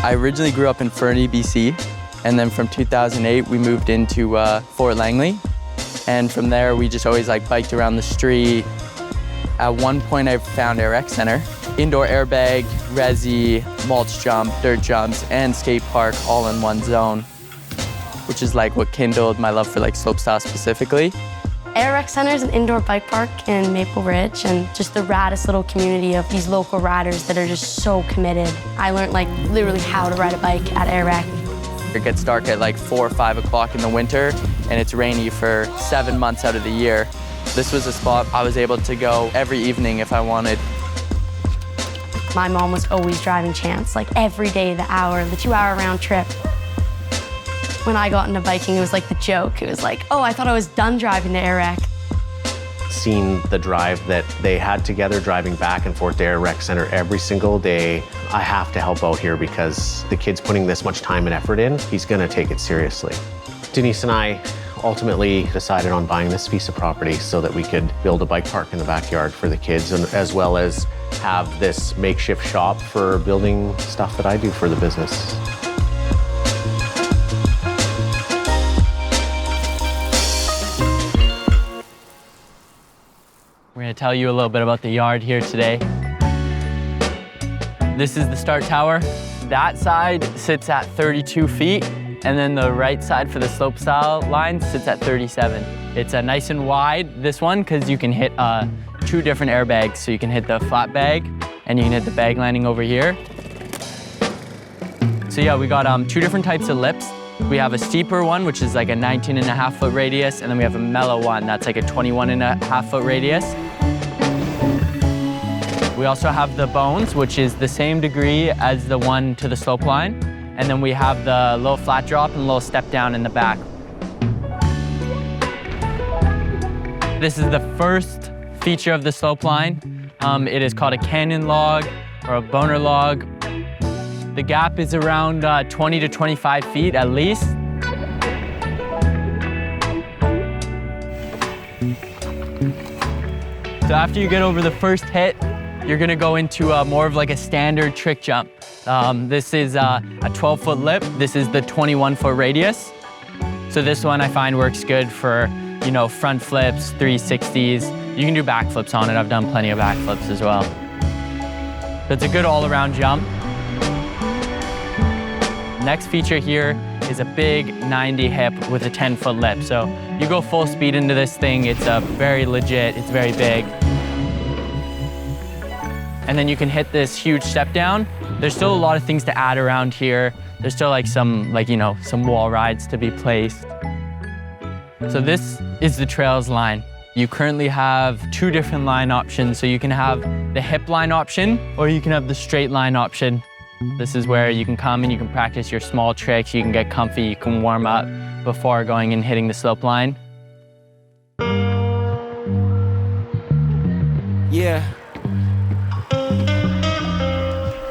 I originally grew up in Fernie, BC, and then from 2008 we moved into Fort Langley, and from there we just always biked around the street. At one point I found Air Rec Center, indoor airbag, resi, mulch jump, dirt jumps, and skate park all in one zone, which is what kindled my love for slopestyle specifically. Air Rec Center is an indoor bike park in Maple Ridge, and just the raddest little community of these local riders that are just so committed. I learned literally how to ride a bike at Air Rec. It gets dark at 4 or 5 o'clock in the winter, and it's rainy for 7 months out of the year. This was a spot I was able to go every evening if I wanted. My mom was always driving Chance, every day, the 2-hour round trip. When I got into biking, it was the joke. It was oh, I thought I was done driving to Air Rec. Seeing the drive that they had together, driving back and forth to Air Rec Center every single day, I have to help out here because the kid's putting this much time and effort in, he's gonna take it seriously. Denise and I ultimately decided on buying this piece of property so that we could build a bike park in the backyard for the kids, and as well as have this makeshift shop for building stuff that I do for the business. We're going to tell you a little bit about the yard here today. This is the start tower. That side sits at 32 feet, and then the right side for the slopestyle line sits at 37. It's nice and wide, this one, because you can hit 2 different airbags. So you can hit the flat bag, and you can hit the bag landing over here. So yeah, we got 2 different types of lips. We have a steeper one, which is a 19.5-foot radius, and then we have a mellow one, that's a 21.5-foot radius. We also have the bones, which is the same degree as the one to the slope line. And then we have the little flat drop and a little step down in the back. This is the first feature of the slope line. It is called a canyon log or a boner log. The gap is around 20 to 25 feet at least. So after you get over the first hit, you're gonna go into more of a standard trick jump. This is a 12-foot lip. This is the 21-foot radius. So this one I find works good for, front flips, 360s. You can do backflips on it. I've done plenty of backflips as well. So it's a good all-around jump. Next feature here is a big 90 hip with a 10-foot lip. So you go full speed into this thing. It's very legit. It's very big. And then you can hit this huge step down. There's still a lot of things to add around here. There's still some wall rides to be placed. So this is the trails line. You currently have 2 different line options. So you can have the hip line option, or you can have the straight line option. This is where you can come and you can practice your small tricks. You can get comfy, you can warm up before going and hitting the slope line. Yeah.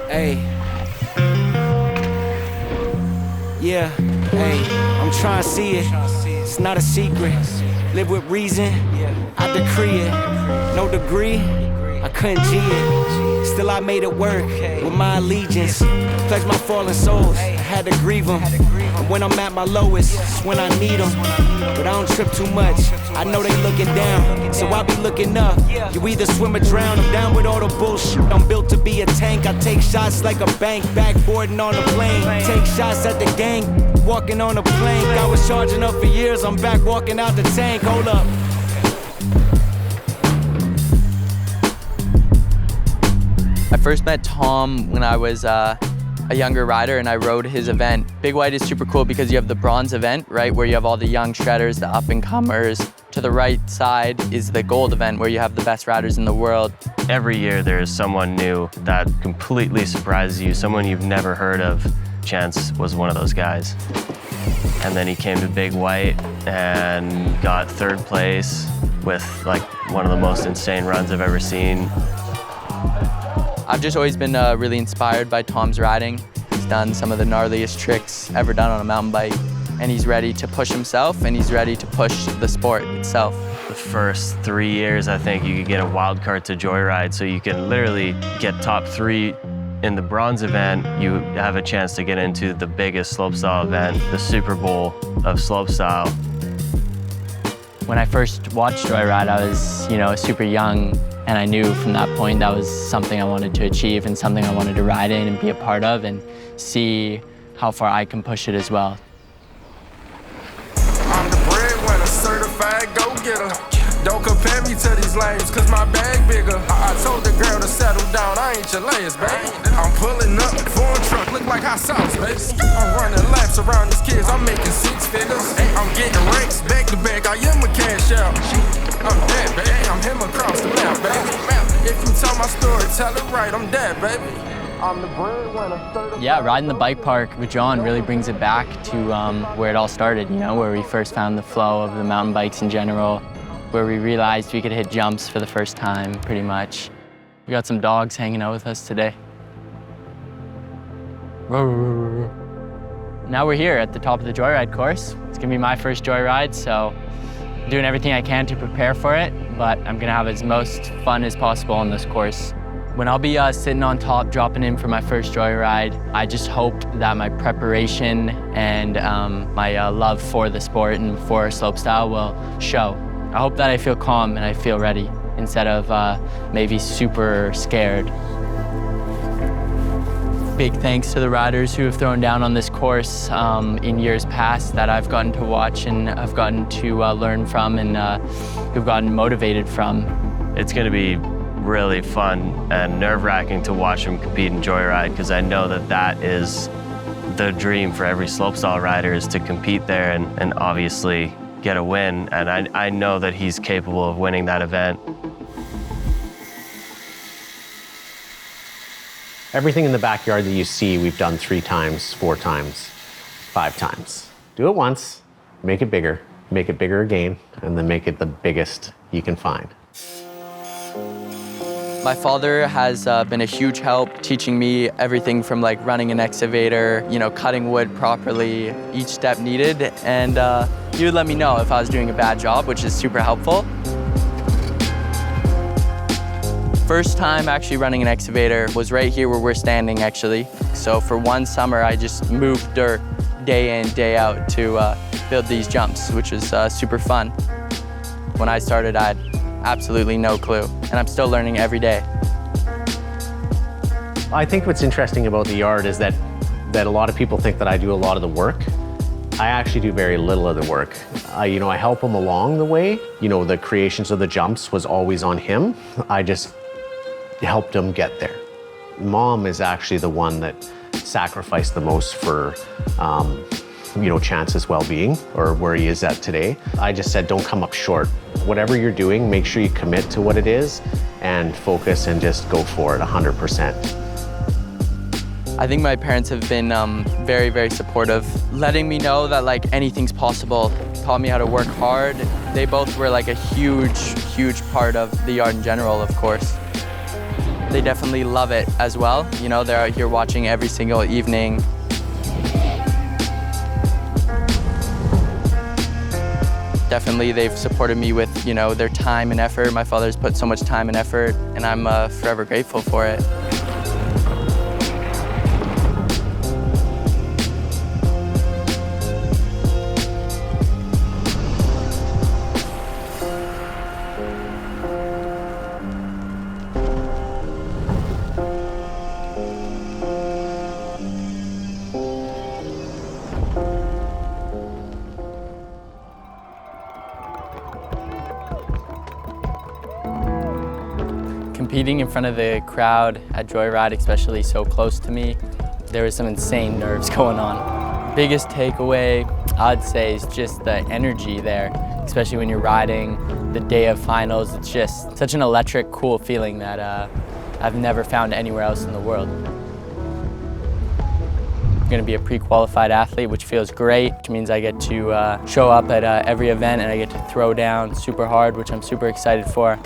Hey. Yeah, hey, I'm trying to see it. It's not a secret. Live with reason, I decree it. No degree, I couldn't G it. Still I made it work with my allegiance. Pledge my fallen souls, I had to grieve them. And when I'm at my lowest, it's when I need them. But I don't trip too much, I know they looking down, so I be looking up. You either swim or drown, I'm down with all the bullshit. I'm built to be a tank, I take shots like a bank. Backboarding on a plane, take shots at the gang. Walking on a plank, I was charging up for years, I'm back walking out the tank, hold up. I first met Tom when I was a younger rider and I rode his event. Big White is super cool because you have the bronze event, right, where you have all the young shredders, the up-and-comers, To the right side is the gold event where you have the best riders in the world. Every year there's someone new that completely surprises you, someone you've never heard of. Chance was one of those guys. And then he came to Big White and got 3rd place with like one of the most insane runs I've ever seen. I've just always been really inspired by Tom's riding. He's done some of the gnarliest tricks ever done on a mountain bike. And he's ready to push himself, and he's ready to push the sport itself. The first 3 years, I think you could get a wild card to Joyride, so you can literally get top 3 in the bronze event. You have a chance to get into the biggest slopestyle event, the Super Bowl of slopestyle. When I first watched Joyride, I was, super young, and I knew from that point that was something I wanted to achieve and something I wanted to ride in and be a part of and see how far I can push it as well. I'm the breadwinner, certified go-getter. Don't compare me to these lames, cause my bag bigger. I told the girl to settle down, I ain't your layers, baby. I'm pulling up, foreign truck, look like hot sauce, baby. I'm running laps around these kids, I'm making 6 figures. I'm getting ranks back to back, I am a cash out. I'm dead, baby, I'm him across the map, baby. If you tell my story, tell it right, I'm dead, baby. I'm the breadwinner. Yeah, riding the bike park with John really brings it back to where it all started, where we first found the flow of the mountain bikes in general, where we realized we could hit jumps for the first time, pretty much. We got some dogs hanging out with us today. Now we're here at the top of the Joyride course. It's gonna be my first Joyride, so I'm doing everything I can to prepare for it, but I'm gonna have as most fun as possible on this course. When I'll be sitting on top, dropping in for my first Joyride, I just hope that my preparation and my love for the sport and for slopestyle will show. I hope that I feel calm and I feel ready instead of maybe super scared. Big thanks to the riders who have thrown down on this course in years past that I've gotten to watch and I've gotten to learn from and who've gotten motivated from. It's gonna be really fun and nerve-wracking to watch him compete in Joyride because I know that that is the dream for every slopestyle rider is to compete there and obviously get a win. And I know that he's capable of winning that event. Everything in the backyard that you see, we've done 3 times, 4 times, 5 times. Do it once, make it bigger again, and then make it the biggest you can find. My father has been a huge help teaching me everything from like running an excavator, cutting wood properly, each step needed, and he would let me know if I was doing a bad job, which is super helpful. First time actually running an excavator was right here where we're standing actually. So for one summer, I just moved dirt day in, day out to build these jumps, which was super fun. When I started, I had absolutely no clue, and I'm still learning every day. I think what's interesting about the yard is that a lot of people think that I do a lot of the work. I actually do very little of the work. I help him along the way. The creations of the jumps was always on him. I just helped him get there. Mom is actually the one that sacrificed the most for Chance's well-being or where he is at today. I just said, don't come up short. Whatever you're doing, make sure you commit to what it is and focus and just go for it 100%. I think my parents have been very, very supportive, letting me know that like anything's possible, taught me how to work hard. They both were like a huge, huge part of the yard in general, of course. They definitely love it as well. They're out here watching every single evening. Definitely, they've supported me with, their time and effort. My father's put so much time and effort, and I'm forever grateful for it. Competing in front of the crowd at Joyride, especially so close to me, there was some insane nerves going on. Biggest takeaway, I'd say, is just the energy there. especially when you're riding the day of finals. It's just such an electric, cool feeling that I've never found anywhere else in the world. I'm going to be a pre-qualified athlete, which feels great, which means I get to show up at every event and I get to throw down super hard, which I'm super excited for.